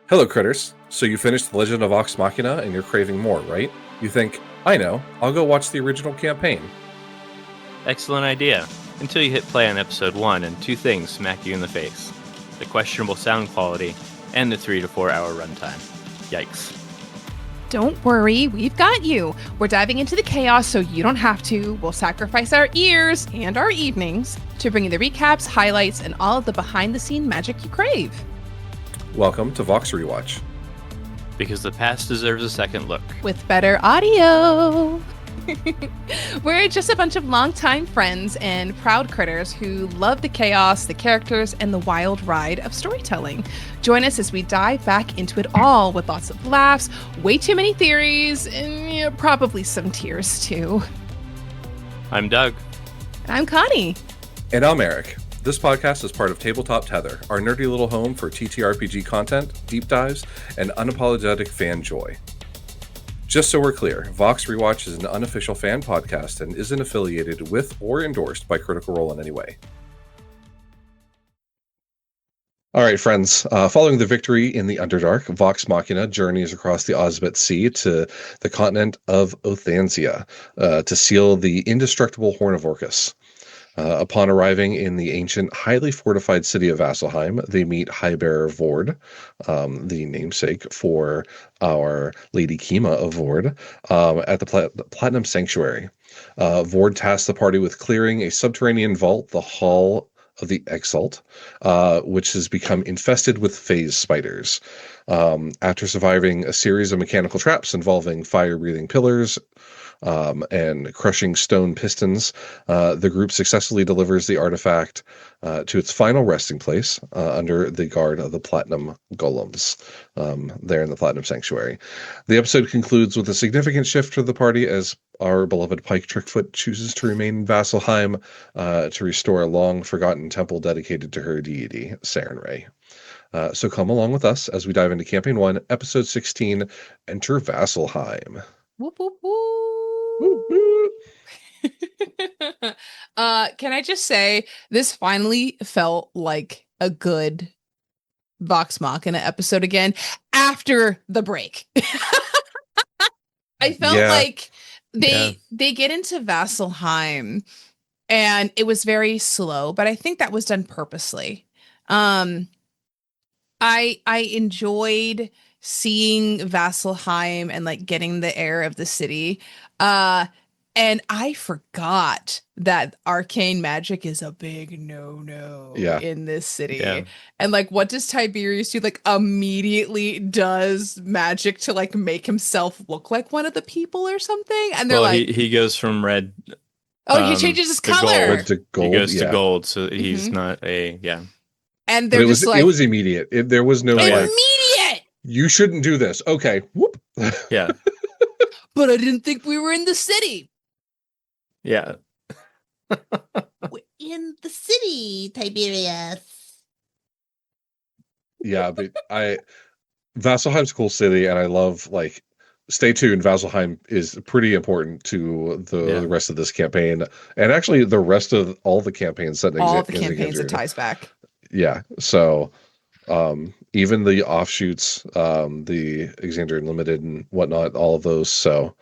Hello, critters. So you finished The Legend of Vox Machina and you're craving more, right? You think, I know, I'll go watch the original campaign. Excellent idea. Until you hit play on episode 1 and two things smack you in the face. The questionable sound quality and the 3 to 4 hour runtime. Yikes. Don't worry, we've got you. We're diving into the chaos so you don't have to. We'll sacrifice our ears and our evenings to bring you the recaps, highlights, and all of the behind-the-scene magic you crave. Welcome to Vox Rewatch. Because the past deserves a second look. With better audio. We're just a bunch of longtime friends and proud critters who love the chaos, the characters, and the wild ride of storytelling. Join us as we dive back into it all with lots of laughs, way too many theories, and probably some tears too. I'm Doug. And I'm Connie. And I'm Eric. This podcast is part of Tabletop Tether, our nerdy little home for TTRPG content, deep dives, and unapologetic fan joy. Just so we're clear, Vox Rewatch is an unofficial fan podcast and isn't affiliated with or endorsed by Critical Role in any way. All right, friends. Following the victory in the Underdark, Vox Machina journeys across the Ozbet Sea to the continent of Othanzia to seal the indestructible Horn of Orcus. Upon arriving in the ancient, highly fortified city of Vasselheim, they meet Highbearer Vord, the namesake for our Lady Kima of Vord, at the Platinum Sanctuary. Vord tasks the party with clearing a subterranean vault, the Hall of the Exalt, which has become infested with phase spiders. After surviving a series of mechanical traps involving fire-breathing pillars, and crushing stone pistons, the group successfully delivers the artifact to its final resting place under the guard of the Platinum Golems there in the Platinum Sanctuary. The episode concludes with a significant shift for the party as our beloved Pike Trickfoot chooses to remain in Vasselheim to restore a long-forgotten temple dedicated to her deity, Sarenrae. So come along with us as we dive into Campaign 1, Episode 16, Enter Vasselheim. Whoop, whoop, whoop. Can I just say, this finally felt like a good Vox Machina episode again after the break. I felt like they get into Vasselheim and it was very slow, but I think that was done purposely. I enjoyed seeing Vasselheim and like getting the air of the city. And I forgot that arcane magic is a big no-no in this city. Yeah. And like, what does Tiberius do? Like, immediately does magic to like make himself look like one of the people or something. And they're he goes from red. He changes his color. To gold. He goes to gold, so he's not a And they're just it was immediate. There was no immediate. You shouldn't do this. Okay. Whoop. Yeah. But I didn't think we were in the city. Yeah. We're in the city, Tiberius. Yeah, but Vasselheim's a cool city, and I love, like, stay tuned. Vasselheim is pretty important to the rest of this campaign, and actually the rest of all the campaigns that it ties back. Yeah, so even the offshoots, the Exandrian Limited and whatnot, all of those. So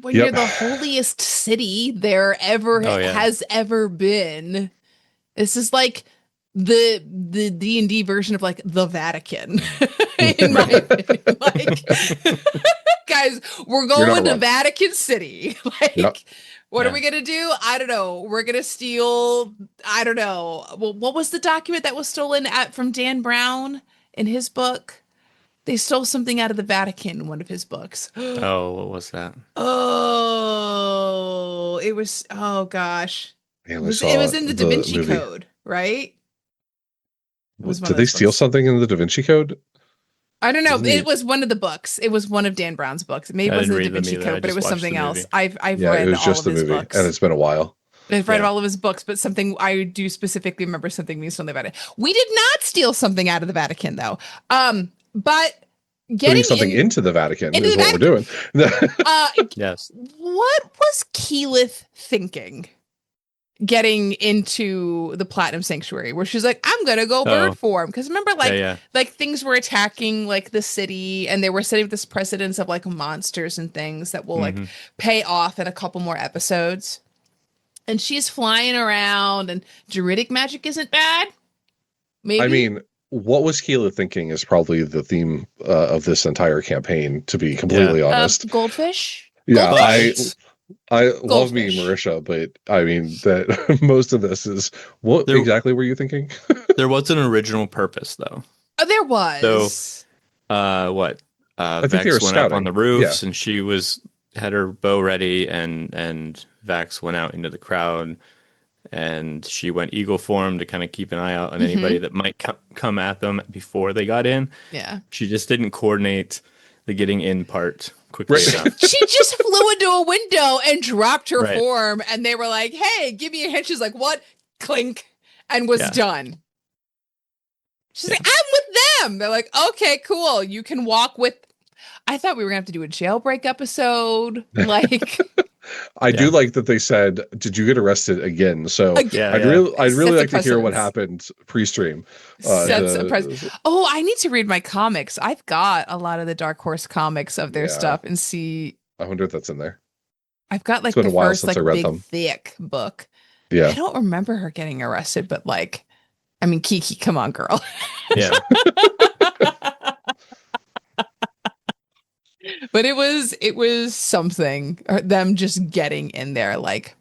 when you're the holiest city there has ever been, this is like the D&D version of like the Vatican. In my opinion, like, guys, we're going to Vatican City. Like, what are we gonna do? I don't know. We're gonna steal. I don't know. Well, what was the document that was stolen from Dan Brown in his book? They stole something out of the Vatican in one of his books. Oh, what was that? Oh, it was. Oh gosh, it was in the Da Vinci Code, right? Did they steal something in the Da Vinci Code? I don't know. It was one of the books. It was one of Dan Brown's books. Maybe it wasn't the Da Vinci Code, but it was something else. I've read all of his books. And it's been a while. I've read all of his books, but something I do specifically remember something being stolen about it. We did not steal something out of the Vatican, though. But putting something into the Vatican is what we're doing. Yes. What was Keyleth thinking? getting into the Platinum Sanctuary, where she's like, I'm gonna go bird form. Because remember, like things were attacking like the city, and they were setting this precedence of like monsters and things that will like pay off in a couple more episodes. And she's flying around, and druidic magic isn't bad. Maybe. I mean, what was Keela thinking is probably the theme of this entire campaign, to be completely honest. Goldfish? Yeah, Goldfish? I love me Marisha, but I mean that most of this is what exactly were you thinking? There was an original purpose though. Oh, there was. So, what? I think Vex they were went scouting. up on the roofs, and she had her bow ready, and Vax went out into the crowd, and she went eagle form to kind of keep an eye out on anybody that might come at them before they got in. Yeah. She just didn't coordinate the getting in part quickly enough. She just flew into a window and dropped her form, and they were like, hey, give me a hint. She's like, what? Clink. And was done. She's like, I'm with them. They're like, okay, cool. You can walk with. I thought we were going to have to do a jailbreak episode. Like, I do like that they said, "Did you get arrested again?" So I'd really like to hear what happened pre-stream. Oh, I need to read my comics. I've got a lot of the Dark Horse comics of their stuff and see. I wonder if that's in there. I've got like the first like big thick book. Yeah, I don't remember her getting arrested, but like, I mean, Kiki, come on, girl. Yeah. But it was something, them just getting in there. Like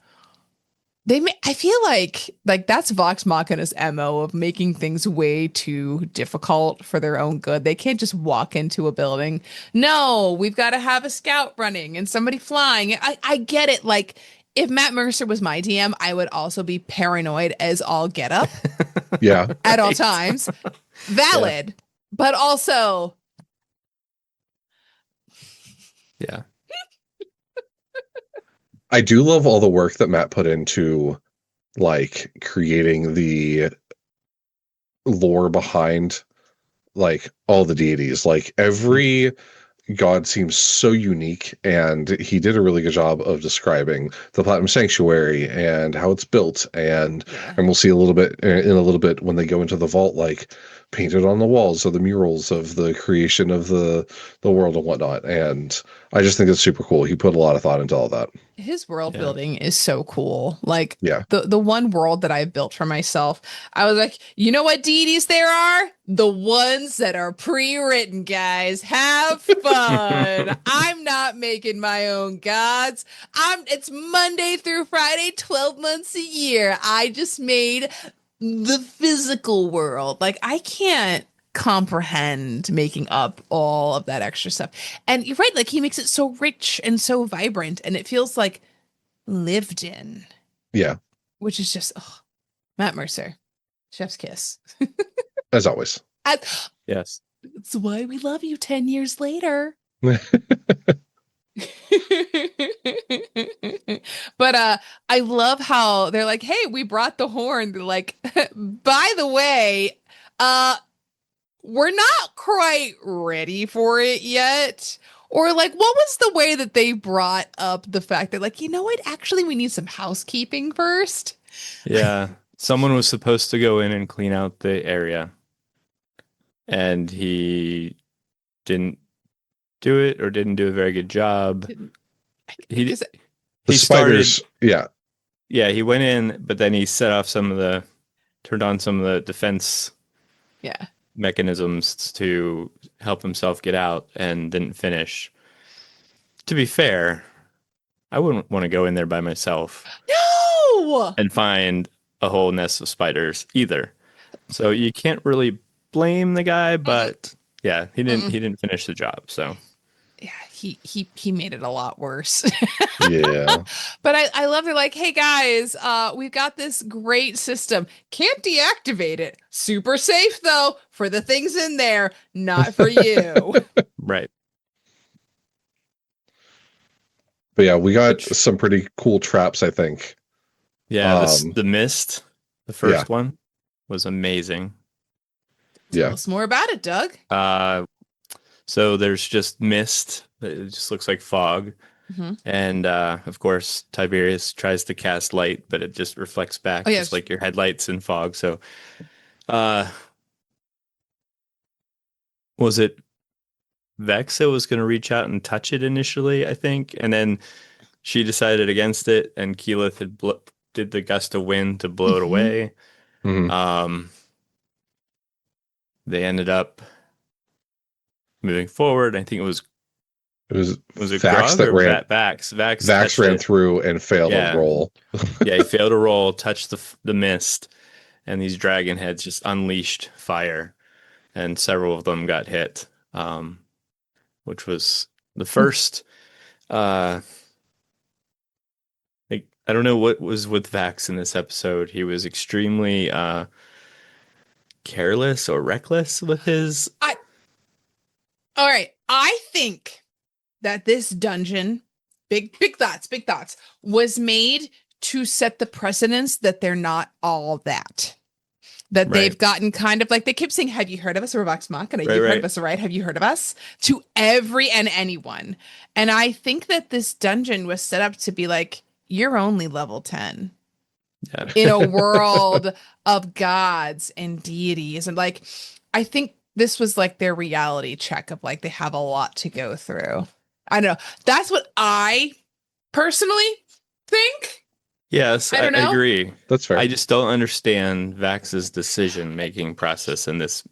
I feel like that's Vox Machina's MO of making things way too difficult for their own good. They can't just walk into a building. No, we've got to have a scout running and somebody flying. I get it. Like, if Matt Mercer was my DM, I would also be paranoid as all get up. Yeah. At all times. Valid. Yeah. But also. Yeah. I do love all the work that Matt put into like creating the lore behind like all the deities. Like every god seems so unique, and he did a really good job of describing the Platinum Sanctuary and how it's built, and we'll see a little bit when they go into the vault, like painted on the walls of the murals of the creation of the world and whatnot. And I just think it's super cool. He put a lot of thought into all that. His world building is so cool. Like the one world that I built for myself, I was like, you know what deities there are? The ones that are pre-written, guys. Have fun. I'm not making my own gods. It's Monday through Friday, 12 months a year. I just made the physical world. Like, I can't comprehend making up all of that extra stuff. And you're right, like he makes it so rich and so vibrant, and it feels like lived in. Yeah. Which is just Matt Mercer. Chef's kiss. As always. Yes. It's why we love you 10 years later. But I love how they're like, hey, we brought the horn. They're like, by the way, we're not quite ready for it yet. Or like, what was the way that they brought up the fact that like, you know what, actually we need some housekeeping first? Yeah. Someone was supposed to go in and clean out the area, and he didn't do it, or didn't do a very good job. He spiders. Yeah, he went in, but then he turned on some of the defense mechanisms to help himself get out, and didn't finish. To be fair, I wouldn't want to go in there by myself. No! And find a whole nest of spiders either. So you can't really blame the guy, but yeah, he didn't finish the job. So yeah, he made it a lot worse. Yeah. But I love, they're like, hey guys, we've got this great system. Can't deactivate it. Super safe though for the things in there, not for you. Right. But yeah, we got some pretty cool traps, I think. Yeah, the mist, the first one, was amazing. Tell us more about it, Doug. So there's just mist. It just looks like fog. And of course, Tiberius tries to cast light, but it just reflects back, Oh, just yes. like your headlights in fog. So, uh, was it Vex that was going to reach out and touch it initially, I think, and then she decided against it, and Keyleth had did the gust of wind to blow it away. Mhm. They ended up moving forward. I think It was it Vax Grog that or ran. Vax? Vax ran through and failed a roll. Yeah, he failed a roll, touched the mist, and these dragon heads just unleashed fire, and several of them got hit, which was the first. Like, I don't know what was with Vax in this episode. He was extremely careless or reckless with his. All right. I think that this dungeon, big thoughts, was made to set the precedence that they're not all that. That they've gotten kind of like, they keep saying, have you heard of us? We're Vox Machina. You've heard of us, right? Have you heard of us? To every and anyone. And I think that this dungeon was set up to be like, you're only level 10. Yeah. In a world of gods and deities. And like, I think this was like their reality check of like, they have a lot to go through. I don't know. That's what I personally think. Yes, I don't know. agree. That's fair. I just don't understand Vax's decision-making process in this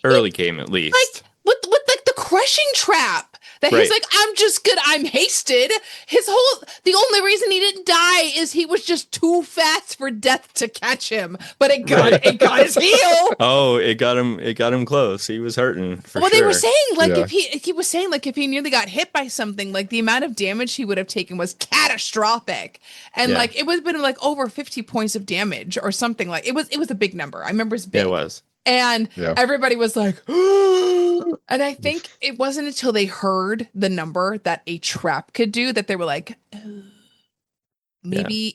early game, at least. Like with like the crushing trap that he's like, I'm just good. I'm hasted. The only reason he didn't die is he was just too fast for death to catch him. But it got his heel. Oh, it got him close. He was hurting for sure. Well, they were saying like if he was saying like if he nearly got hit by something, like the amount of damage he would have taken was catastrophic. And like it would have been like over 50 points of damage or something. Like it was a big number. I remember it's big. Yeah, it was. And everybody was like, and I think it wasn't until they heard the number that a trap could do that they were like, maybe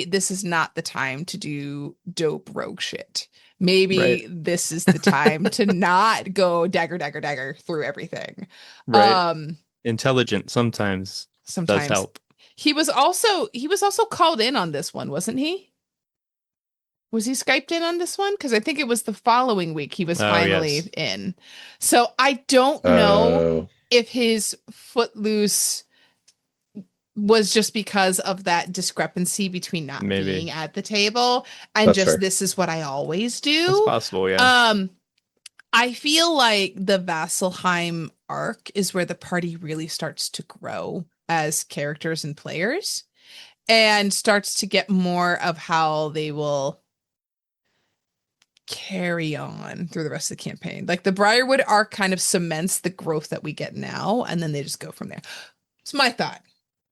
this is not the time to do dope rogue shit. Maybe this is the time to not go dagger through everything. Right. Intelligent sometimes does help. He was also called in on this one, wasn't he? Was he Skyped in on this one? Because I think it was the following week he was finally in. So I don't know if his footloose was just because of that discrepancy between not being at the table and this is what I always do. It's possible, yeah. I feel like the Vasselheim arc is where the party really starts to grow as characters and players and starts to get more of how they will carry on through the rest of the campaign. Like the Briarwood arc kind of cements the growth that we get now, and then they just go from there. It's my thought.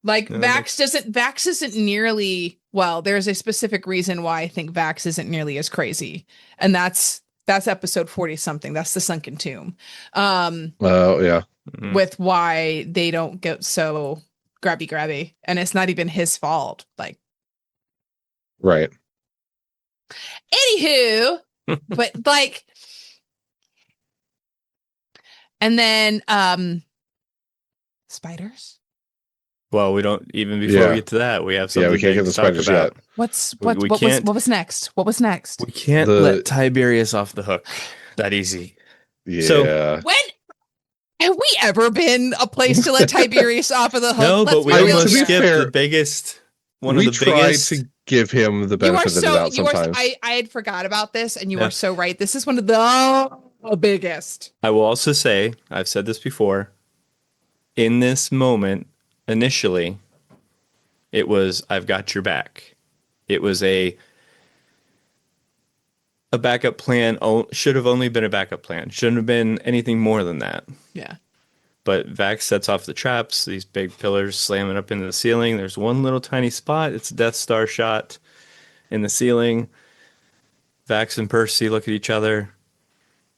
Like Vax isn't nearly, well, there's a specific reason why I think Vax isn't nearly as crazy. And that's episode 40 something. That's the Sunken Tomb. With why they don't get so grabby. And it's not even his fault. Like, right. Anywho, but like, and then spiders. Well, we don't even before we get to that. We have something. We can't get the spiders yet. What was next? What was next? We can't let Tiberius off the hook that easy. Yeah. So when have we ever been a place to let Tiberius off of the hook? No, but we almost skipped the biggest. We tried to give him the benefit of the doubt sometimes. I had forgot about this, and you are so right. This is one of the biggest. I will also say, I've said this before. In this moment, initially, it was I've got your back. It was a backup plan. Should have only been a backup plan. Shouldn't have been anything more than that. Yeah. But Vax sets off the traps. These big pillars slamming up into the ceiling. There's one little tiny spot. It's a Death Star shot in the ceiling. Vax and Percy look at each other.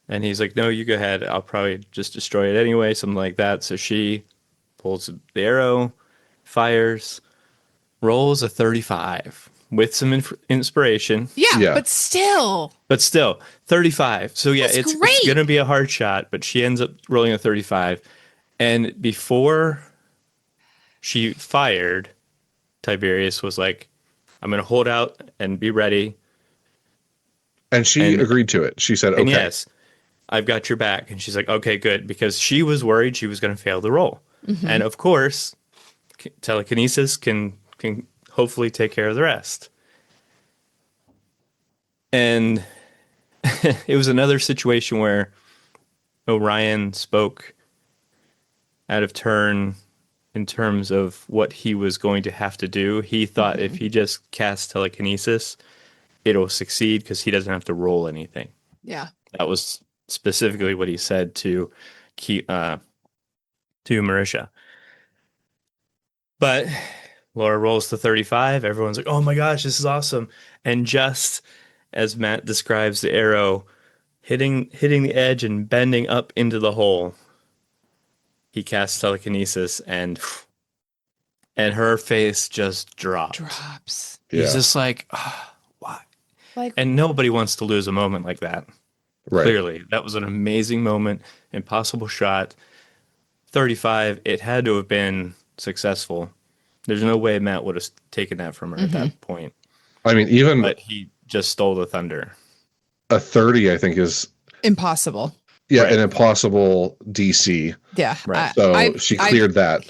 And he's like, no, you go ahead. I'll probably just destroy it anyway. Something like that. So she pulls the arrow, fires, rolls a 35 with some inspiration. Yeah, but still. 35. So yeah, it's going to be a hard shot, but she ends up rolling a 35. And before she fired, Tiberius was like, I'm going to hold out and be ready. And she And agreed to it. She said, and okay. yes, I've got your back. And she's like, okay, good. Because she was worried she was going to fail the role. And of course, telekinesis can hopefully take care of the rest. And it was another situation where Orion spoke out of turn in terms of what he was going to have to do. He thought if he just casts telekinesis, it'll succeed because he doesn't have to roll anything. Yeah. That was specifically what he said to Marisha. But Laura rolls to 35. Everyone's like, oh my gosh, this is awesome. And just as Matt describes the arrow hitting the edge and bending up into the hole, he casts telekinesis and her face just Drops. He's just like, oh, why? Like, And nobody wants to lose a moment like that. Right. Clearly, that was an amazing moment, impossible shot. 35, it had to have been successful. There's no way Matt would have taken that from her at that point. I mean, even But he just stole the thunder. a 30, I think, is impossible. yeah, Right. an impossible DC. Yeah. Right. So she cleared that.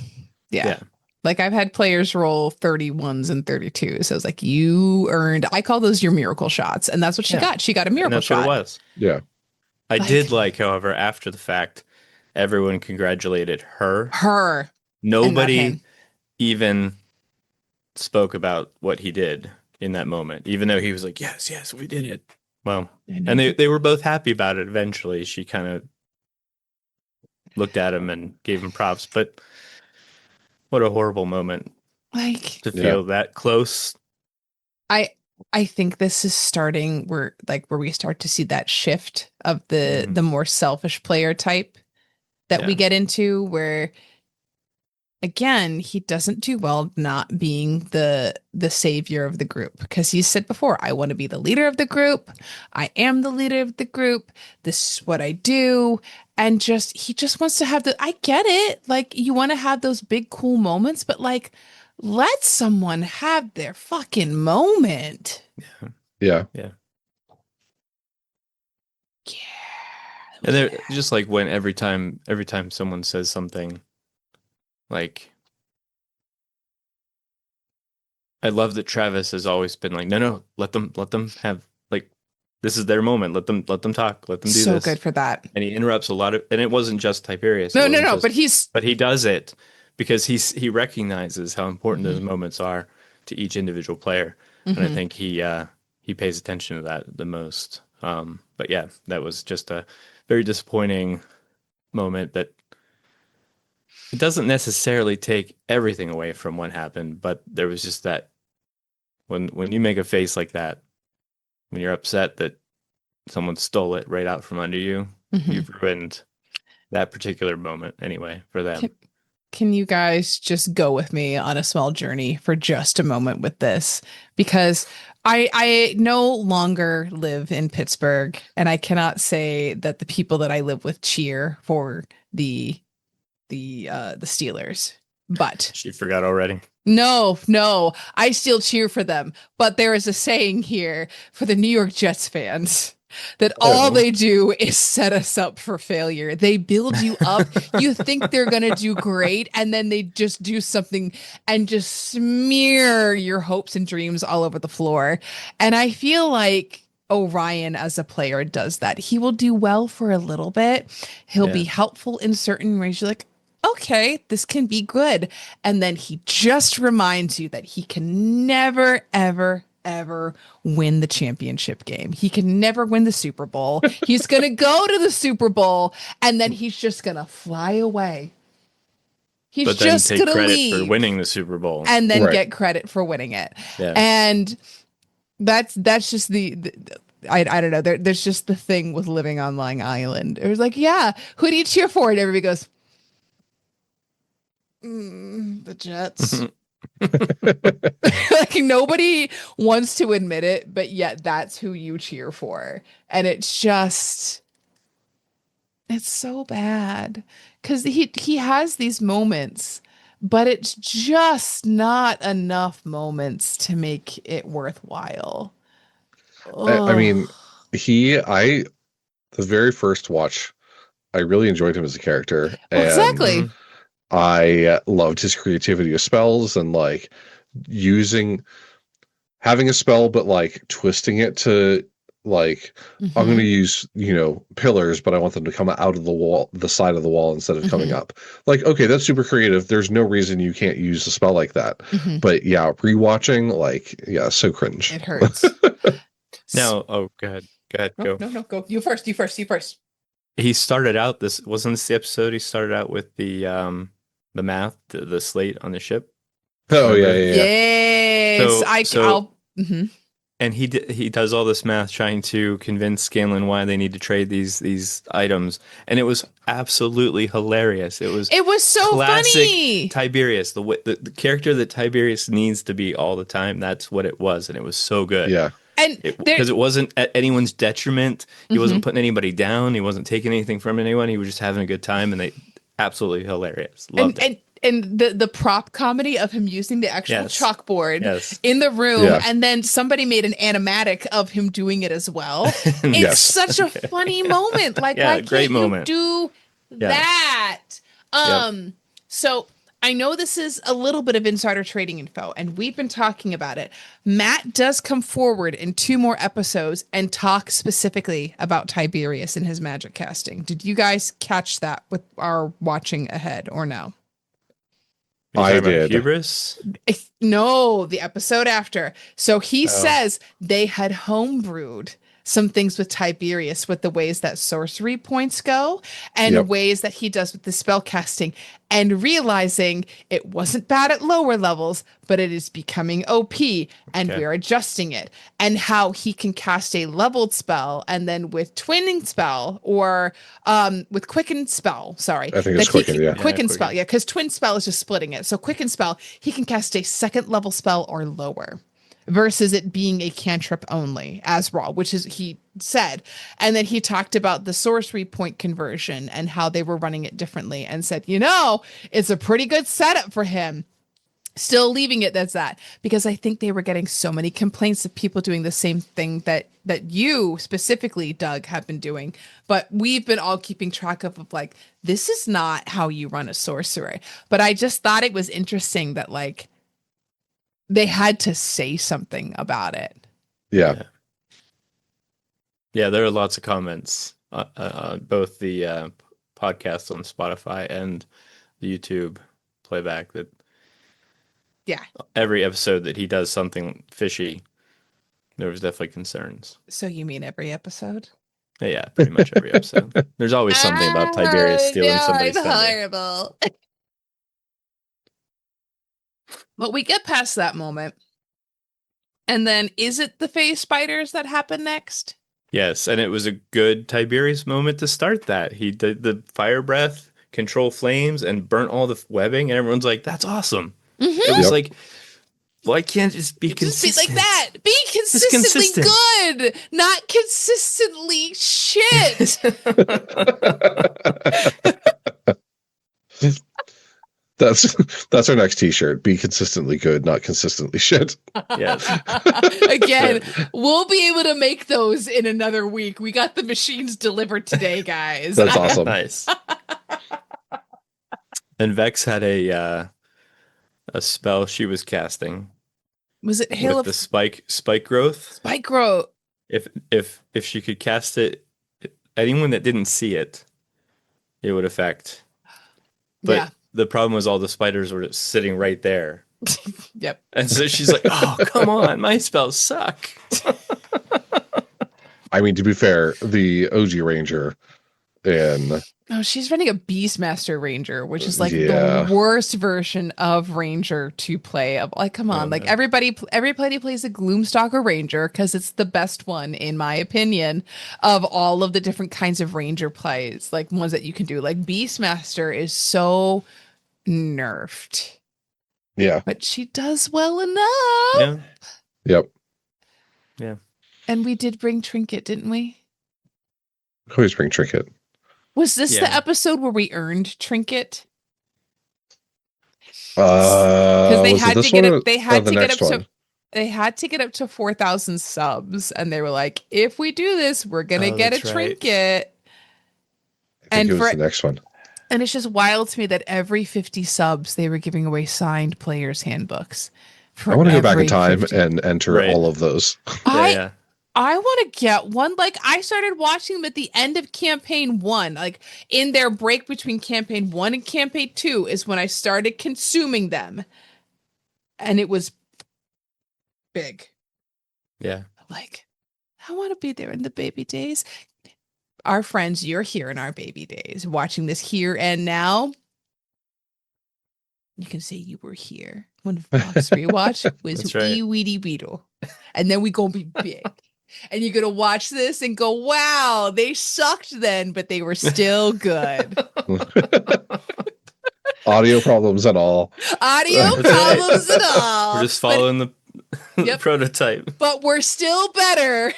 Yeah. Like I've had players roll 31s and 32s. So I was like, you earned, I call those your miracle shots. And that's what she got. She got a miracle And that's shot. what it was. Yeah. I did like, however, after the fact, everyone congratulated her. Her. Nobody even spoke about what he did in that moment, even though he was like, yes, we did it. Well, and they were both happy about it. Eventually, she kind of looked at him and gave him props. But what a horrible moment, like to feel that close. I think this is starting where we start to see that shift of the more selfish player type that we get into, where again, he doesn't do well not being the savior of the group, because he said before, I want to be the leader of the group. I am the leader of the group. This is what I do. And he just wants to have I get it. Like, you want to have those big cool moments, but like, let someone have their fucking moment. Yeah. And they're just like, when every time someone says something, like, I love that Travis has always been like, no, let them have, like, this is their moment. Let them talk. Let them do so this. Good for that. And he interrupts a lot of, and it wasn't just Tiberius. No, but he does it because he recognizes how important those moments are to each individual player. And I think he pays attention to that the most. But yeah, that was just a very disappointing moment that it doesn't necessarily take everything away from what happened, but there was just that when you make a face like that, when you're upset that someone stole it right out from under you, you've ruined that particular moment anyway for them. Can you guys just go with me on a small journey for just a moment with this? Because I no longer live in Pittsburgh, and I cannot say that the people that I live with cheer for the Steelers. But she forgot already. No, I still cheer for them. But there is a saying here for the New York Jets fans that all they do is set us up for failure. They build you up. You think they're going to do great, and then they just do something and just smear your hopes and dreams all over the floor. And I feel like Orion as a player does that. He will do well for a little bit. He'll be helpful in certain ways. You're like, okay, this can be good. And then he just reminds you that he can never, ever, ever win the championship game. He can never win the Super Bowl. He's going to go to the Super Bowl, and then he's just going to fly away. He's just going to leave for winning the Super Bowl, and then get credit for winning it. Yeah. And that's just the I don't know. There's just the thing with living on Long Island. It was like, yeah, who do you cheer for? And everybody goes, the Jets. Like, nobody wants to admit it, but yet that's who you cheer for. And it's so bad, because he has these moments but it's just not enough moments to make it worthwhile. I mean, the very first watch, I really enjoyed him as a character, Well, and exactly. I loved his creativity of spells and like having a spell, but like twisting it to like, I'm going to use, pillars, but I want them to come out of the side of the wall instead of coming up. Like, okay, that's super creative. There's no reason you can't use a spell like that. But yeah, rewatching, like, yeah, so cringe. It hurts. Now, go ahead. Go. No, go. You first. He started out, wasn't this the episode he started out with the math, the slate on the ship? Oh, Remember? yeah. Yes. I'll. And he does all this math trying to convince Scanlan why they need to trade these items, and it was absolutely hilarious. It was so classic funny. Tiberius, the character that Tiberius needs to be all the time. That's what it was, and it was so good. Yeah. And because it wasn't at anyone's detriment. He wasn't putting anybody down. He wasn't taking anything from anyone. He was just having a good time, and they absolutely hilarious. Loved it. And the prop comedy of him using the actual chalkboard in the room, and then somebody made an animatic of him doing it as well. It's such a funny moment. Like, why can't you do that? So I know this is a little bit of insider trading info, and we've been talking about it. Matt does come forward in 2 more episodes and talk specifically about Tiberius and his magic casting. Did you guys catch that with our watching ahead or no? I did. Hubris? No, the episode after. So he says they had homebrewed some things with Tiberius with the ways that sorcery points go and ways that he does with the spell casting, and realizing it wasn't bad at lower levels, but it is becoming OP and we're adjusting it, and how he can cast a leveled spell and then with twinning spell or with quicken spell. Sorry. I think it's quicken, Quicken spell. Yeah. Cause twin spell is just splitting it. So quicken spell, he can cast a 2nd level spell or lower, versus it being a cantrip only as raw, which is he said. And then he talked about the sorcery point conversion and how they were running it differently, and said, it's a pretty good setup for him. Still leaving it as that, because I think they were getting so many complaints of people doing the same thing that you specifically, Doug, have been doing. But we've been all keeping track of like, this is not how you run a sorcerer. But I just thought it was interesting that like, they had to say something about it. Yeah. Yeah, there are lots of comments on both the podcast on Spotify and the YouTube playback that every episode that he does something fishy, there was definitely concerns. So you mean every episode? Yeah, pretty much every episode. There's always something about Tiberius stealing somebody's thunder. Horrible. But we get past that moment. And then is it the phase spiders that happen next? Yes, and it was a good Tiberius moment to start that. He did the fire breath, control flames, and burnt all the webbing, and everyone's like, that's awesome. It was like, why can't it just be consistent? Just be like that. Be consistently good, not consistently shit. That's our next t-shirt. Be consistently good, not consistently shit. Yes. Again, we'll be able to make those in another week. We got the machines delivered today, guys. That's awesome. Nice. And Vex had a spell she was casting. Was it Hail with of the spike growth? Spike growth. If she could cast it, anyone that didn't see it, it would affect. But the problem was all the spiders were sitting right there. Yep. And so she's like, "Oh, come on, my spells suck." I mean, to be fair, the OG Ranger and she's running a Beastmaster Ranger, which is like the worst version of Ranger to play. Of like, come on, everybody plays a Gloomstalker Ranger because it's the best one in my opinion of all of the different kinds of Ranger plays, like ones that you can do. Like Beastmaster is so nerfed. Yeah, but she does well enough. Yeah. Yep. Yeah. And we did bring Trinket, didn't we? Always bring Trinket. Was this the episode where we earned Trinket? Because they Was it had to this get one it. They or had the to get next up to. one? They had to get up to 4,000 subs, and they were like, "If we do this, we're gonna Oh, get a that's right. trinket." I think And it was for the next one. and it's just wild to me that every 50 subs they were giving away signed players handbooks I for want to go back in every time 50. and enter Right. all of those. Yeah, I yeah. I want to get one. Like I started watching them at the end of campaign 1, like in their break between campaign 1 and campaign 2 is when I started consuming them, and it was big. Yeah. Like I want to be there in the baby days. Our friends, you're here in our baby days, watching this here and now. You can say you were here when Vox Rewatch was That's right. wee weedy weedle. And then we gonna be big. And you're gonna watch this and go, wow, they sucked then, but they were still good. Audio problems and all. Audio That's problems right. and all. We're just following the Yep. prototype. But we're still better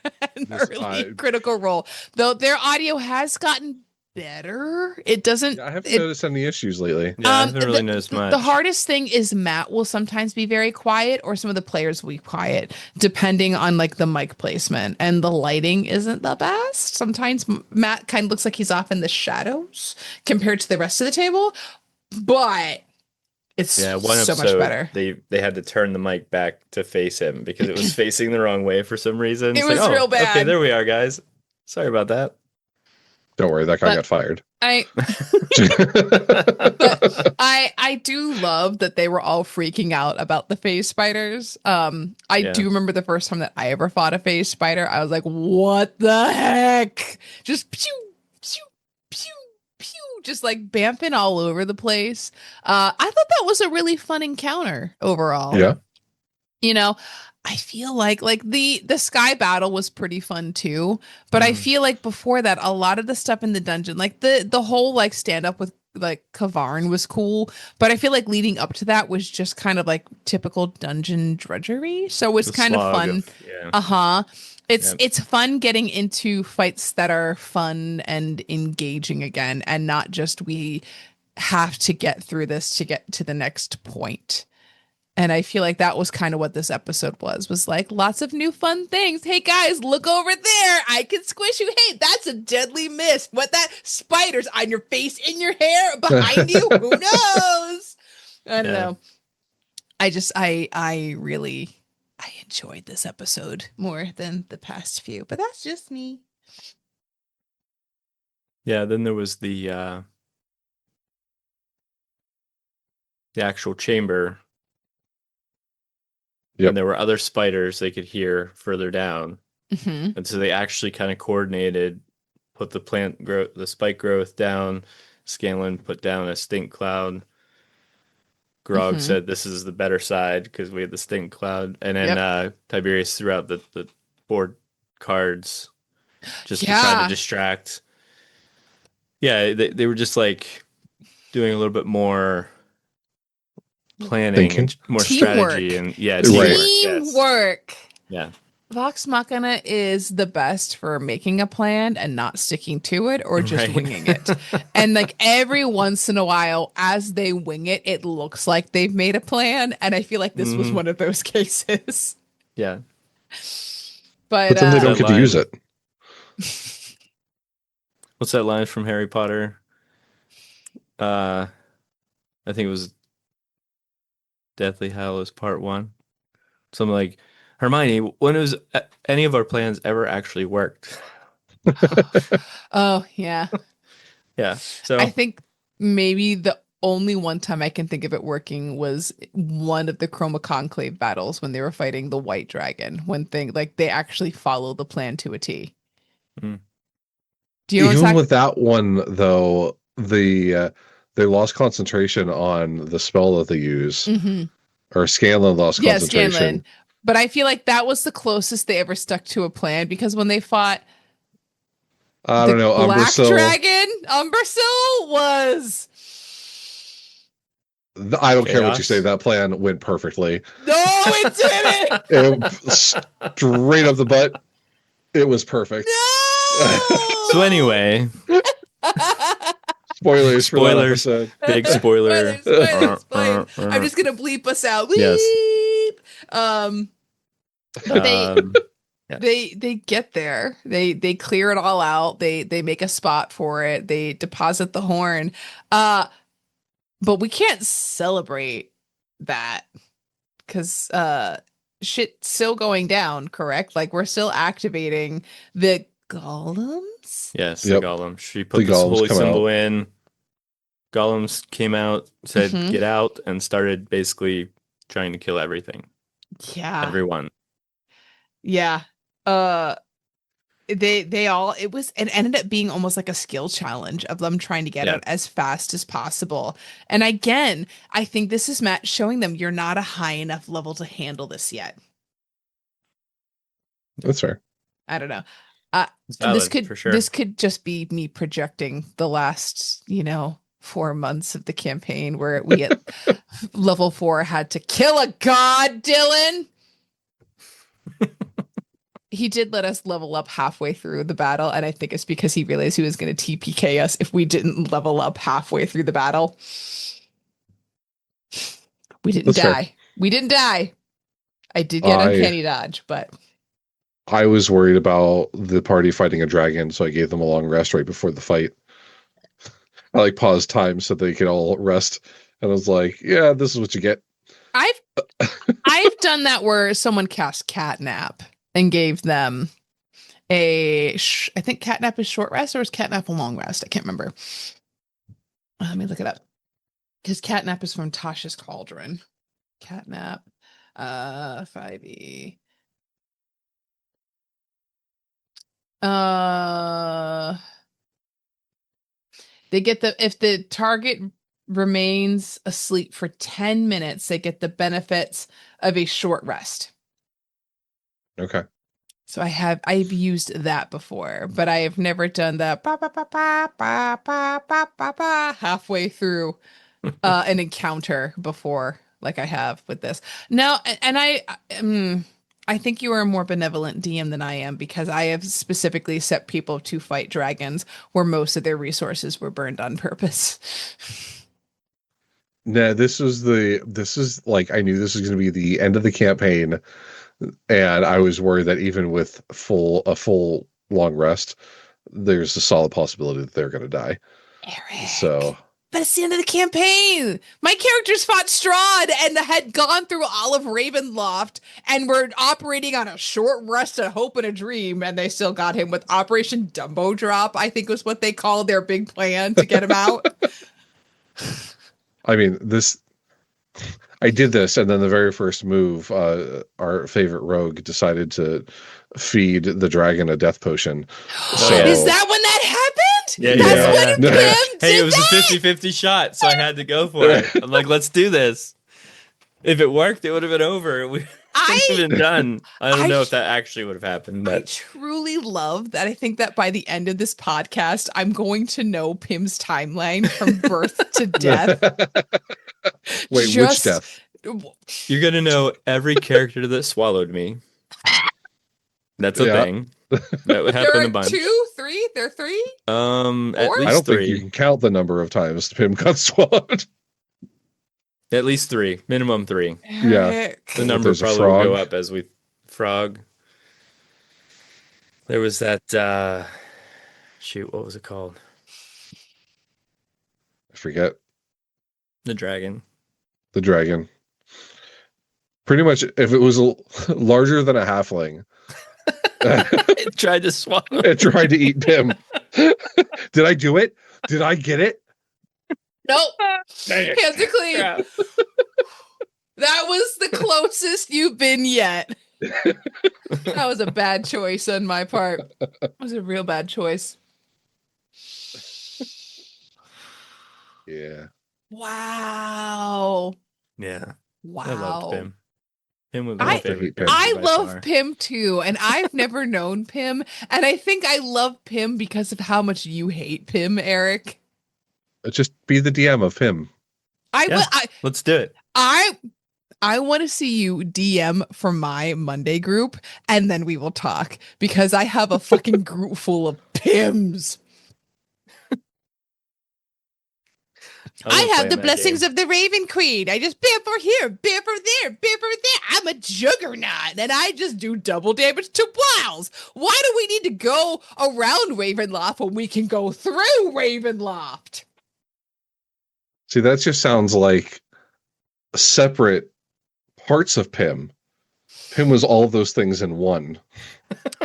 than This, early Critical Role. Though their audio has gotten better. It doesn't I haven't noticed any issues lately. Yeah, I haven't really noticed much. The hardest thing is Matt will sometimes be very quiet, or some of the players will be quiet, depending on like the mic placement, and the lighting isn't the best. Sometimes Matt kind of looks like he's off in the shadows compared to the rest of the table, but it's one so much episode better. they had to turn the mic back to face him because it was facing the wrong way for some reason. It It's was like, real bad. Okay, there we are, guys. Sorry about that. Don't worry, that guy got fired. I do love that they were all freaking out about the phase spiders. I do remember the first time that I ever fought a phase spider. I was like, what the heck? Just pew, pew, pew, pew, just like bamping all over the place. I thought that was a really fun encounter overall. Yeah. You know, I feel like the sky battle was pretty fun too, but I feel like before that a lot of the stuff in the dungeon, like the whole like stand up with like Kavarn was cool, but I feel like leading up to that was just kind of like typical dungeon drudgery. So it was The kind of slog fun. It's fun getting into fights that are fun and engaging again, and not just we have to get through this to get to the next point. And I feel like that was kind of what this episode was like lots of new fun things. Hey guys, look over there. I can squish you. Hey, that's a deadly miss. What, that spider's on your face, in your hair, behind you? Who knows? I don't know. I really enjoyed this episode more than the past few, but that's just me. Yeah, then there was the actual chamber. Yep. And there were other spiders they could hear further down. Mm-hmm. And so they actually kind of coordinated, put the spike growth down. Scanlan put down a stink cloud. Grog said this is the better side because we had the stink cloud. And then Tiberius threw out the board cards just to try to distract. Yeah, they were just like doing a little bit more planning and more strategy and teamwork. Yeah. Vox Machina is the best for making a plan and not sticking to it, or just winging it. And like every once in a while, as they wing it, it looks like they've made a plan. And I feel like this was one of those cases. Yeah. But then they don't get to use it. What's that line from Harry Potter? I think it was Deathly Hallows Part 1. Something like, Hermione, when has any of our plans ever actually worked? Oh, yeah. Yeah. So I think maybe the only one time I can think of it working was one of the Chroma Conclave battles when they were fighting the White Dragon, when they actually followed the plan to a T. Mm. Do you know Even with that one, though, they lost concentration on the spell that they use. Or Scanlan lost concentration. Scanlan. But I feel like that was the closest they ever stuck to a plan, because when they fought I don't know, Black Umbersil, Dragon, Umbersil was... I don't care what you say, that plan went perfectly. No, it didn't! Straight up the butt, it was perfect. No! So anyway, Spoilers for that Spoilers. episode. Big spoiler. Spoilers. I'm just gonna bleep us out. Bleep. Yes. But Yeah. they get there. They clear it all out. They make a spot for it. They deposit the horn. But we can't celebrate that because shit's still going down, correct? Like we're still activating the golems. Yes, Yep. the golem. She put The this golems holy come symbol out. in. Golems came out, said Mhm. get out, and started basically trying to kill everything. Yeah. Everyone. Yeah. They all it ended up being almost like a skill challenge of them trying to get Yeah. out as fast as possible. And again, I think this is Matt showing them you're not a high enough level to handle this yet. That's fair. I don't know. It's valid, for sure. This could just be me projecting the last, 4 months of the campaign where we at level 4 had to kill a god, Dylan. He did let us level up halfway through the battle, and I think it's because he realized he was going to TPK us if we didn't level up halfway through the battle. We didn't That's fair. die. We didn't die. I did get uncanny dodge, but I was worried about the party fighting a dragon, so I gave them a long rest right before the fight. I paused time so they could all rest, and I was like, "Yeah, this is what you get." I've done that where someone cast catnap and gave them I think catnap is short rest or is catnap a long rest? I can't remember. Let me look it up. Because catnap is from Tasha's Cauldron. Catnap, 5e. They get if the target remains asleep for 10 minutes, they get the benefits of a short rest. Okay. So I've used that before, but I have never done the halfway through an encounter before, like I have with this. No, and I think you are a more benevolent DM than I am because I have specifically set people to fight dragons where most of their resources were burned on purpose. No, this is I knew this was going to be the end of the campaign, and I was worried that even with a full long rest, there's a solid possibility that they're going to die. Eric. So, but it's the end of the campaign. My characters fought Strahd and had gone through all of Ravenloft and were operating on a short rest, a hope, and a dream, and they still got him with Operation Dumbo Drop, I think was what they called their big plan to get him out. I mean, I did this, and then the very first move, our favorite rogue decided to feed the dragon a death potion. So, is that when that happened? Yeah, That's when Pim did Hey, it was that? a 50-50 shot, so I had to go for it. I'm like, let's do this. If it worked, it would have been over. We would have been done. I don't know if that actually would have happened. But I truly love that. I think that by the end of this podcast, I'm going to know Pim's timeline from birth to death. Wait, which death? You're going to know every character that swallowed me. That's a thing. That would happen a bunch. There are 2, 3? There are 3? At least I don't 3. think you can count the number of times Pim got swallowed. At least 3. Minimum 3. Yeah. The number probably will go up as we frog. There was that shoot, what was it called? I forget. The dragon. The dragon. Pretty much, if it was larger than a halfling, It tried to swallow. it tried to eat Pim. Did I do it? Did I get it? Nope. Dang it. Hands are clean. Crap. That was the closest you've been yet. That was a bad choice on my part. It was a real bad choice. Yeah. Wow. Yeah. Wow. I loved Pim. Pim was my favorite character I by love far. Pim too, and I've never known Pim, and I think I love Pim because of how much you hate Pim, Eric. Just be the DM of Pim. Let's do it. I want to see you DM for my Monday group, and then we will talk because I have a fucking group full of Pims. I have the blessings of the Raven Queen. I just bam for here, bam for there, bam for there. I'm a juggernaut, and I just do double damage to wows. Why do we need to go around Ravenloft when we can go through Ravenloft? See, that just sounds like separate parts of Pym. Pym was all of those things in one.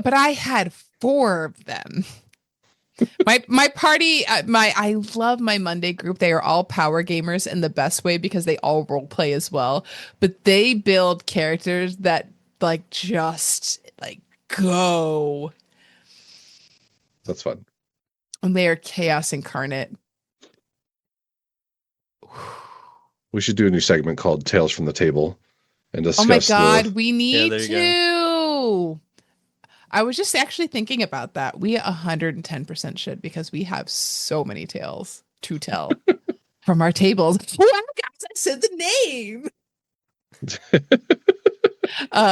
But I had 4 of them. My party, I love my Monday group. They are all power gamers in the best way because they all role play as well. But they build characters that just go. That's fun. And they are chaos incarnate. We should do a new segment called Tales from the Table and discuss. Oh my God, we need to. Go. I was just actually thinking about that. We 110% should, because we have so many tales to tell from our tables. Oh, guys, I said the name.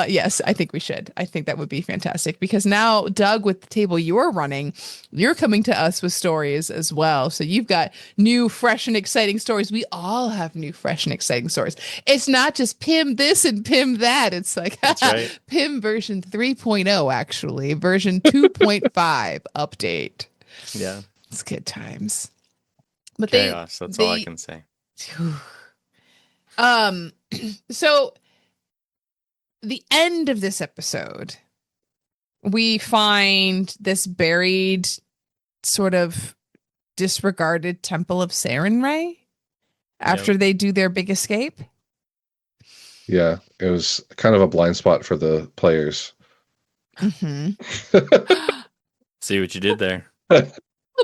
Yes, I think we should. I think that would be fantastic, because now, Doug, with the table you're running, you're coming to us with stories as well. So you've got new, fresh, and exciting stories. We all have new, fresh, and exciting stories. It's not just Pym this and Pym that. It's like right. Pym version 3.0, actually, version 2.5 update. Yeah, it's good times. But chaos. That's all I can say. So the end of this episode, we find this buried, sort of disregarded temple of Sarenrae after they do their big escape. Yeah, it was kind of a blind spot for the players. Mm-hmm. See what you did there. A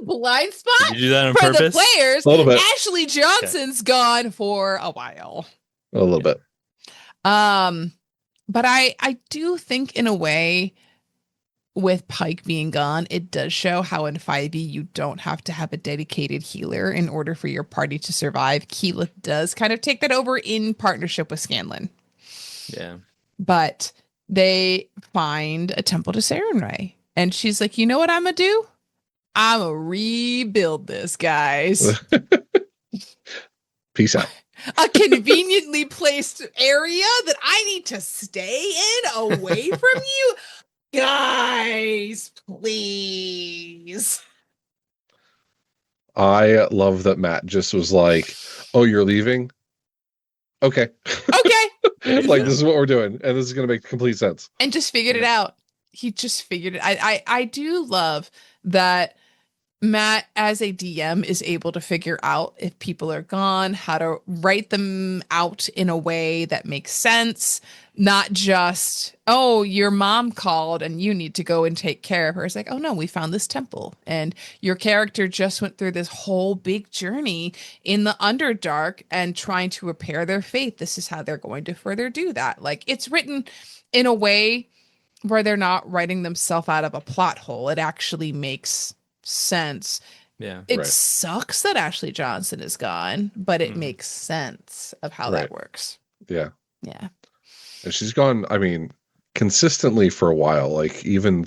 blind spot? Did you do that on for purpose? The players. A little bit. Ashley Johnson's gone for a while. A little bit. But I do think, in a way, with Pike being gone, it does show how in 5e you don't have to have a dedicated healer in order for your party to survive. Keyleth does kind of take that over in partnership with Scanlan. Yeah. But they find a temple to Sarenrae. And she's like, you know what I'm going to do? I'm going to rebuild this, guys. Peace out. A conveniently placed area that I need to stay in away from you? Guys, please. I love that Matt just was like, oh, you're leaving? Okay. Okay. Like, this is what we're doing, and this is going to make complete sense. And just figured it out. He just figured it. I do love that Matt, as a DM, is able to figure out if people are gone, how to write them out in a way that makes sense. Not just, oh, your mom called and you need to go and take care of her. It's like, oh no, we found this temple. And your character just went through this whole big journey in the Underdark and trying to repair their faith. This is how they're going to further do that. Like, it's written in a way where they're not writing themselves out of a plot hole. It actually makes sense. Yeah. It sucks that Ashley Johnson is gone, but it makes sense of how that works. Yeah. Yeah. And she's gone, I mean, consistently for a while. Like, even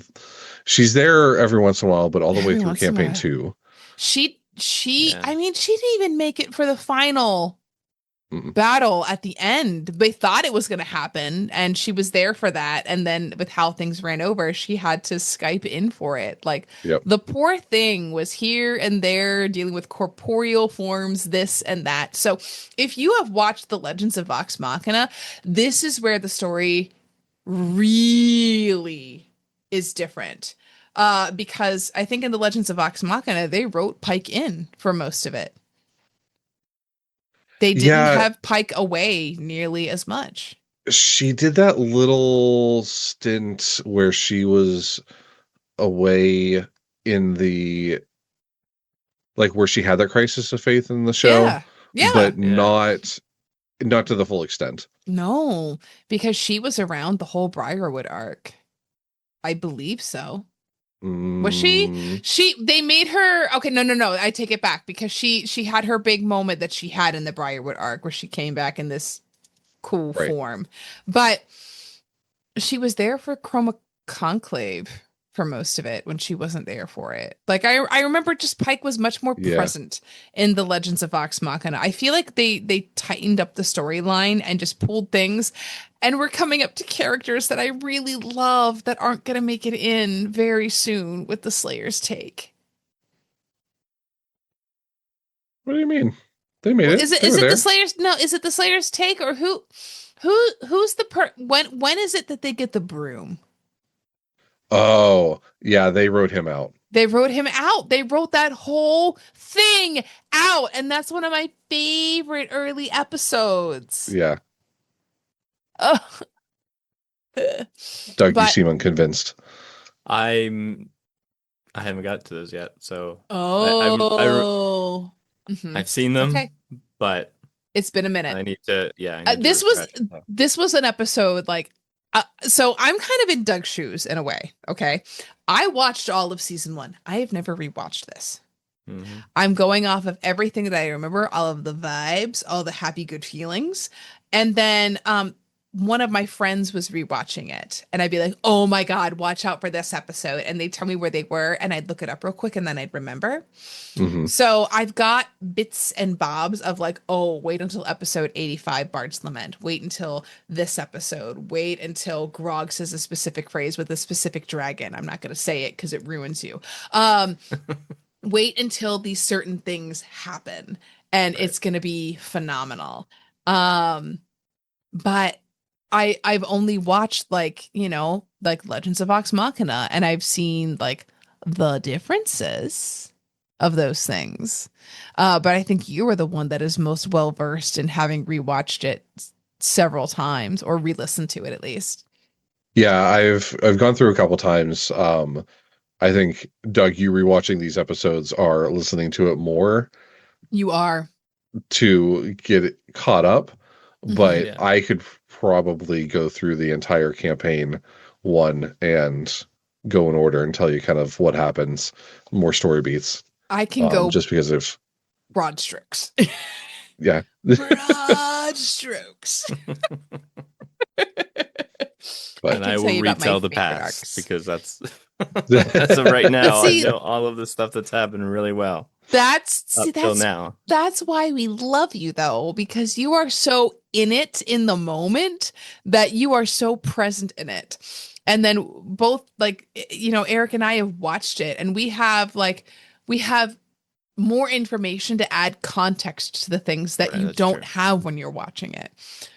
she's there every once in a while, but all the way through campaign 2. She I mean, she didn't even make it for the final battle at the end. They thought it was going to happen, and she was there for that. And then with how things ran over, she had to Skype in for it. Like, the poor thing was here and there dealing with corporeal forms, this and that. So if you have watched The Legends of Vox Machina, this is where the story really is different. Because I think in The Legends of Vox Machina, they wrote Pike in for most of it. They didn't have Pike away nearly as much. She did that little stint where she was away in the, like, where she had that crisis of faith in the show. Yeah. But not to the full extent. No, because she was around the whole Briarwood arc. I believe so. Was she? They made her. Okay, no. I take it back, because she had her big moment that she had in the Briarwood arc where she came back in this cool form. But she was there for Chroma Conclave for most of it when she wasn't there for it. Like I remember just Pike was much more Yeah. present in the Legends of Vox Machina. I feel like they tightened up the storyline and just pulled things, and we're coming up to characters that I really love that aren't going to make it in very soon with the Slayer's take. What do you mean? They made Well, it. is it They were the there. Slayer's? No, is it the Slayer's take or who's the when is it that they get the broom? Oh, yeah, they wrote him out. They wrote him out. They wrote that whole thing out. And that's one of my favorite early episodes. Yeah. Ugh. Doug, you But seem unconvinced. I haven't got to those yet, so Mhm. I've seen them, Okay. but It's been a minute. I need to, I need to This was refresh. this was an episode like so I'm kind of in Doug's shoes in a way. Okay. I watched all of season 1. I have never rewatched this. Mhm. I'm going off of everything that I remember, all of the vibes, all the happy, good feelings. And then one of my friends was rewatching it, and I'd be like, oh my God, watch out for this episode. And they'd tell me where they were, and I'd look it up real quick, and then I'd remember. Mhm. So I've got bits and bobs of like, oh, wait until episode 85, Bard's Lament. Wait until this episode. Wait until Grog says a specific phrase with a specific dragon. I'm not going to say it because it ruins you. Wait until these certain things happen, and Right. it's going to be phenomenal. But I've only watched like, like Legends of Vox Machina, and I've seen like the differences of those things. But I think you are the one that is most well versed in having rewatched it several times or re-listened to it at least. Yeah, I've gone through a couple times. I think, Doug, you rewatching these episodes are listening to it more You are. to get it caught up, but Yeah. I could probably go through the entire campaign one and go in order and tell you kind of what happens, more story beats, I can go just because of, broad strokes. yeah. Broad strokes. But- And can I tell will you about my retell the favorite past arcs. because that's as of right now. See- I know all of the stuff that's happened really well That's up till now. That's why we love you though, because you are so in it in the moment that you are so present in it. And then both like Eric and I have watched it, and we have more information to add context to the things that Right, you that's don't true. have when you're watching it.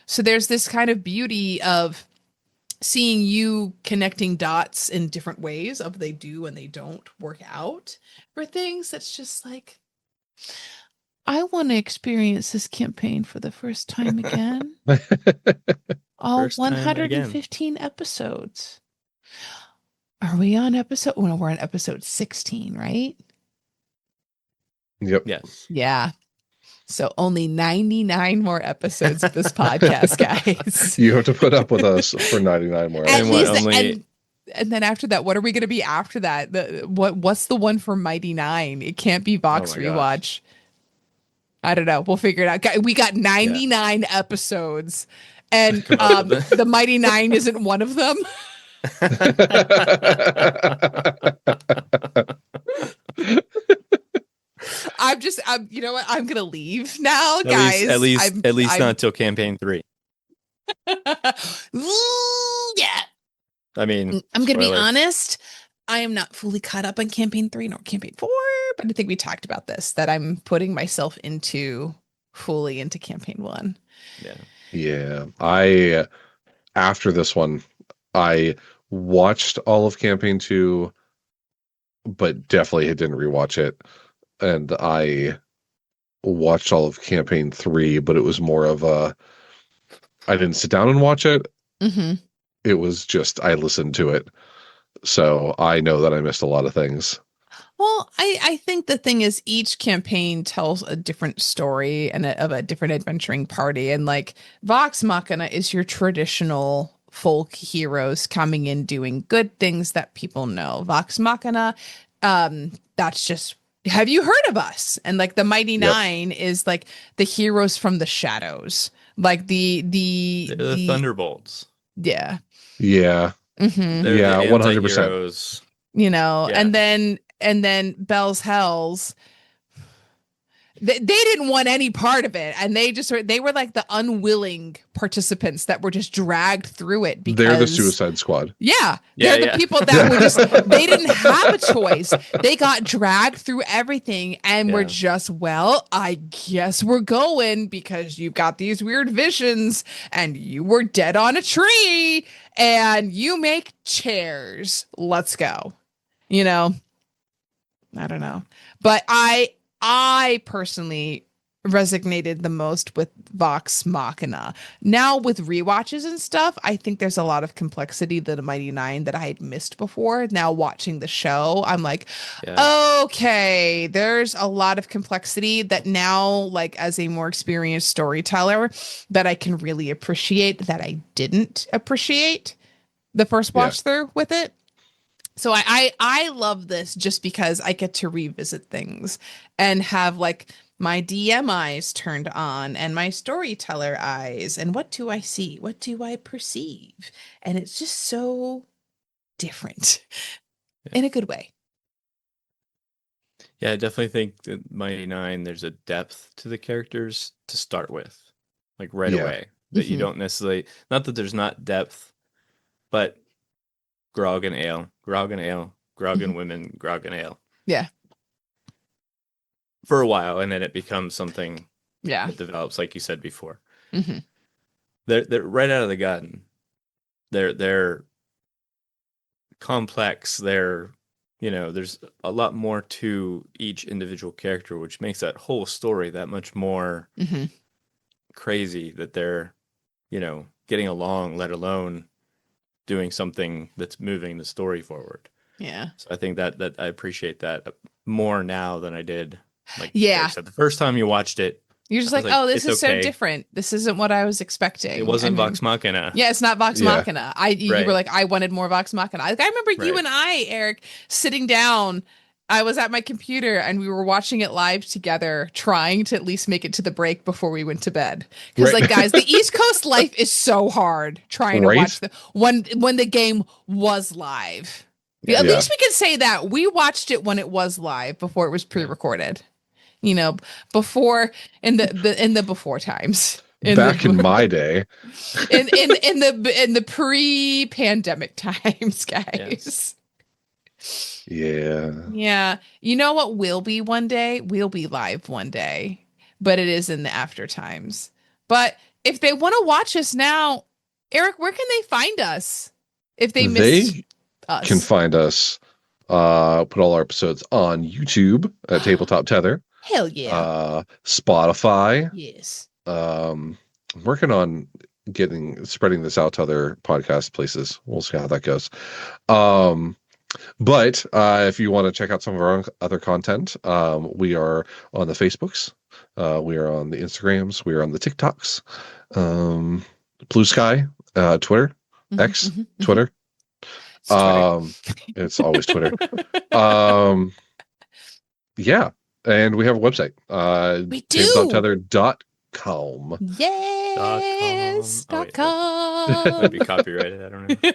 So there's this kind of beauty of seeing you connecting dots in different ways of they do and they don't work out for things. That's just like, I want to experience this campaign for the first time again. All First time again. 115 episodes. Are we on episode? Well, we're on episode 16, right? Yep. Yes. Yeah. So only 99 more episodes of this podcast, guys. You have to put up with us for 99 more At And what, episodes. least, only- and then after that, what are we going to be after that? What's the one for Mighty Nine? It can't be Vox Oh my Rewatch. gosh. I don't know. We'll figure it out. We got 99 episodes, and Come up with the Mighty Nine isn't one of them. You know what? I'm gonna leave now, guys. At least I'm- not until campaign 3. Yeah. I mean, I'm gonna be spoiler. honest. I am not fully caught up on campaign 3 nor campaign 4, but I think we talked about this, that I'm putting myself fully into campaign 1. Yeah. Yeah. After this one, I watched all of campaign 2, but definitely didn't rewatch it. And I watched all of campaign 3, but it was more of I didn't sit down and watch it. Mm-hmm. It was just, I listened to it. So I know that I missed a lot of things. Well, I think the thing is each campaign tells a different story and of a different adventuring party. And like Vox Machina is your traditional folk heroes coming in doing good things that people know. Vox Machina, that's just, have you heard of us? And like the Mighty Yep. Nine is like the heroes from the shadows. Like the The Thunderbolts. yeah. Yeah. Mm-hmm. They're Yeah, the 100%. anti-heroes. and then Bell's Hells. They didn't want any part of it, and they were like the unwilling participants that were just dragged through it because they're the Suicide Squad. Yeah, they're the people that were just they didn't have a choice. They got dragged through everything and were just, well, I guess we're going because you've got these weird visions and you were dead on a tree and you make chairs. Let's go. I don't know. But I personally resonated the most with Vox Machina. Now with rewatches and stuff, I think there's a lot of complexity to the Mighty Nine that I had missed before. Now watching the show, I'm like, okay, there's a lot of complexity that now, like as a more experienced storyteller, that I can really appreciate that I didn't appreciate the first watch through with it. So I love this just because I get to revisit things and have like my DM eyes turned on and my storyteller eyes. And what do I see? What do I perceive? And it's just so different in a good way. Yeah, I definitely think that Mighty Nine, there's a depth to the characters to start with, like right away, that you don't necessarily, not that there's not depth, but grog and ale, grog and ale, grog and women, grog and ale. Yeah. For a while, and then it becomes something that develops, like you said before. They're right out of the gun. They're complex. They're, there's a lot more to each individual character, which makes that whole story that much more crazy that they're, getting along, let alone doing something that's moving the story forward. Yeah. So I think that I appreciate that more now than I did. Like said, the first time you watched it, you're just like, oh, this is so different. This isn't what I was expecting. It wasn't Vox Machina. Yeah, it's not Vox Machina. You were like, I wanted more Vox Machina. Like, I remember you and I, Eric, sitting down. I was at my computer and we were watching it live together, trying to at least make it to the break before we went to bed. Because, like, guys, the East Coast life is so hard trying to watch when the game was live. At least we can say that we watched it when it was live before it was pre-recorded. Before in the before times. Back in my day. in the pre-pandemic times, guys. Yeah. You know what will be one day? We'll be live one day. But it is in the after times. But if they want to watch us now, Eric, where can they find us? If they miss us. Can find us. Put all our episodes on YouTube at Tabletop Tether. Hell yeah. Spotify. Yes. I'm working on spreading this out to other podcast places. We'll see how that goes. But if you want to check out some of our other content, we are on the Facebooks. We are on the Instagrams. We are on the TikToks. Blue Sky, Twitter, X, Twitter. It's always Twitter. Yeah. And we have a website. We do. tabletoptether.com. Yes. .com. Might be copyrighted. I don't know.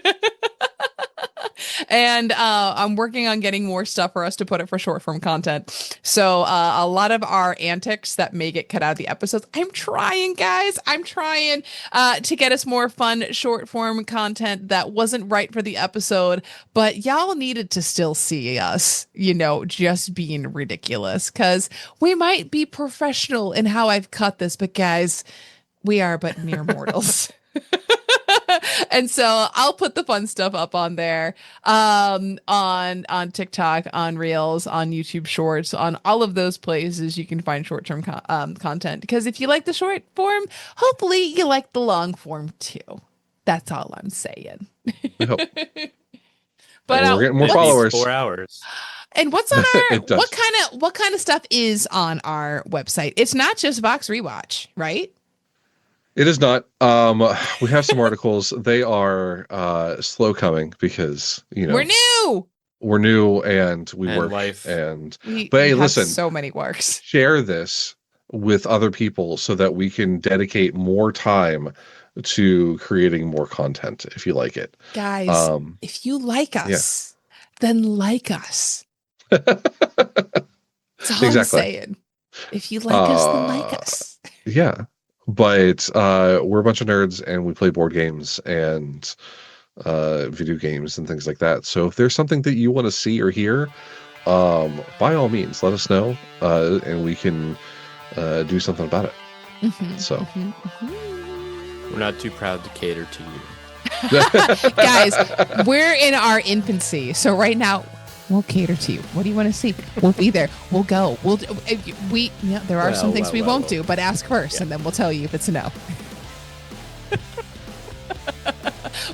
And I'm working on getting more stuff for us to put it for short form content. So a lot of our antics that may get cut out of the episodes, I'm trying, guys. I'm trying to get us more fun short form content that wasn't right for the episode, but y'all needed to still see us, just being ridiculous, because we might be professional in how I've cut this, but guys, we are but mere mortals. And so I'll put the fun stuff up on there, on TikTok, on Reels, on YouTube Shorts, on all of those places you can find short-term content. Because if you like the short form, hopefully you like the long form too. That's all I'm saying. I hope. But we're getting more followers. 4 hours. And what's on our what kind of stuff is on our website? It's not just Vox Rewatch, right? It is not. We have some articles. They are slow coming because we're new and we work life. But hey, listen, so many works. Share this with other people so that we can dedicate more time to creating more content if you like it, guys. If you like us, then like us. That's all I'm saying. If you like us, then like us. Yeah. But we're a bunch of nerds and we play board games and video games and things like that. So if there's something that you want to see or hear, by all means, let us know and we can do something about it. We're not too proud to cater to you. Guys, we're in our infancy. So right now, we'll cater to you. What do you want to see? We'll be there. We'll go. There are some things we won't do, but ask first and then we'll tell you if it's a no.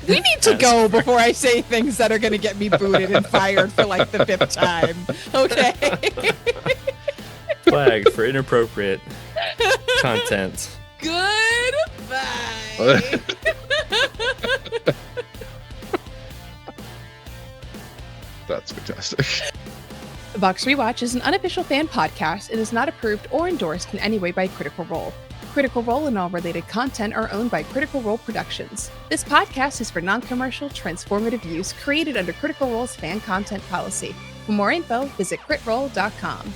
We need to go before I say things that are going to get me booted and fired for like the 5th time. Okay. Flagged for inappropriate content. Goodbye. That's fantastic. Vox Rewatch is an unofficial fan podcast and is not approved or endorsed in any way by Critical Role. Critical Role and all related content are owned by Critical Role Productions. This podcast is for non-commercial, transformative use created under Critical Role's fan content policy. For more info, visit critroll.com.